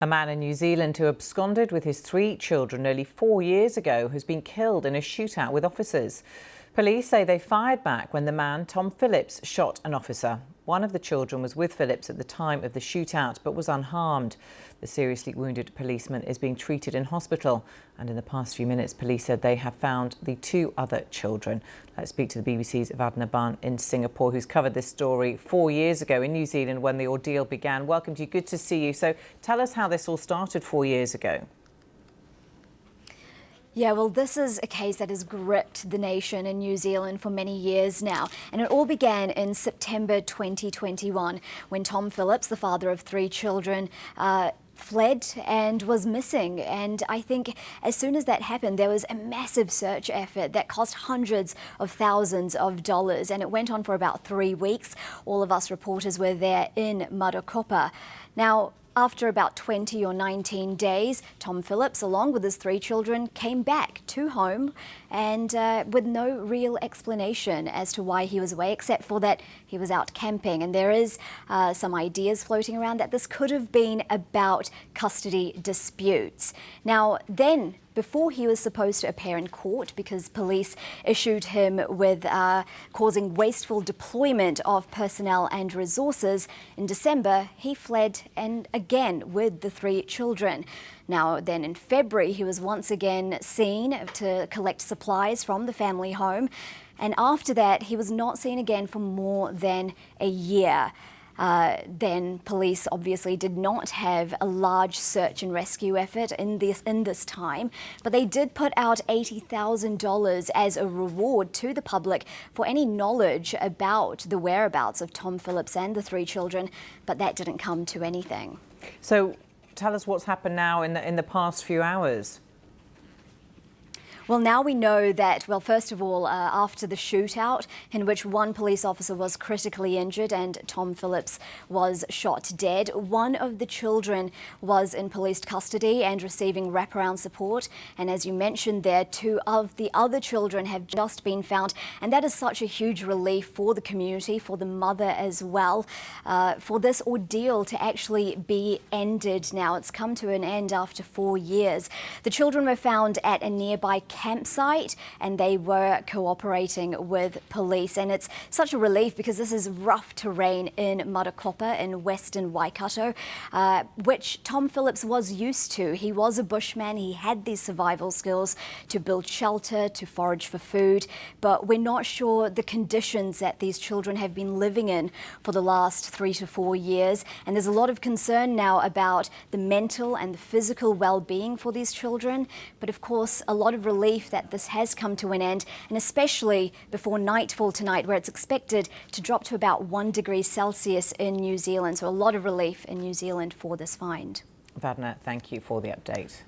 A man in New Zealand who absconded with his 3 children nearly 4 years ago has been killed in a shootout with officers. Police say they fired back when the man, Tom Phillips, shot an officer. One of the children was with Phillips at the time of the shootout but was unharmed. The seriously wounded policeman is being treated in hospital, and in the past few minutes police said they have found the 2 other children. Let's speak to the BBC's Waitako in Singapore, who's covered this story 4 years ago in New Zealand when the ordeal began. Welcome to you, good to see you. So tell us how this all started 4 years ago. Yeah, well, this is a case that has gripped the nation in New Zealand for many years now. And it all began in September 2021 when Tom Phillips, the father of 3 children, fled and was missing. And I think as soon as that happened, there was a massive search effort that cost hundreds of thousands of dollars. And it went on for about 3 weeks. All of us reporters were there in Marukopa. Now, after about 20 or 19 days, Tom Phillips, along with his 3 children, came back to home and with no real explanation as to why he was away, except for that he was out camping. And there is some ideas floating around that this could have been about custody disputes. Now, then, before he was supposed to appear in court because police issued him with causing wasteful deployment of personnel and resources, in December he fled, and again with the 3 children. Now then in February he was once again seen to collect supplies from the family home, and after that he was not seen again for more than a year. Then police obviously did not have a large search and rescue effort in this time, but they did put out $80,000 as a reward to the public for any knowledge about the whereabouts of Tom Phillips and the 3 children, but that didn't come to anything. So tell us what's happened now in the past few hours. Well, now we know that, well, first of all, after the shootout in which 1 police officer was critically injured and Tom Phillips was shot dead, 1 of the children was in police custody and receiving wraparound support. And as you mentioned there, 2 of the other children have just been found. And that is such a huge relief for the community, for the mother as well, for this ordeal to actually be ended now. It's come to an end after 4 years. The children were found at a nearby campsite and they were cooperating with police, and it's such a relief because this is rough terrain in Marukopa in western Waitako, which Tom Phillips was used to. He was a bushman, he had these survival skills to build shelter, to forage for food, but we're not sure the conditions that these children have been living in for the last 3 to 4 years, and there's a lot of concern now about the mental and the physical well-being for these children, but of course a lot of relief that this has come to an end, and especially before nightfall tonight, where it's expected to drop to about 1 degree Celsius in New Zealand. So a lot of relief in New Zealand for this find. Vadna, thank you for the update.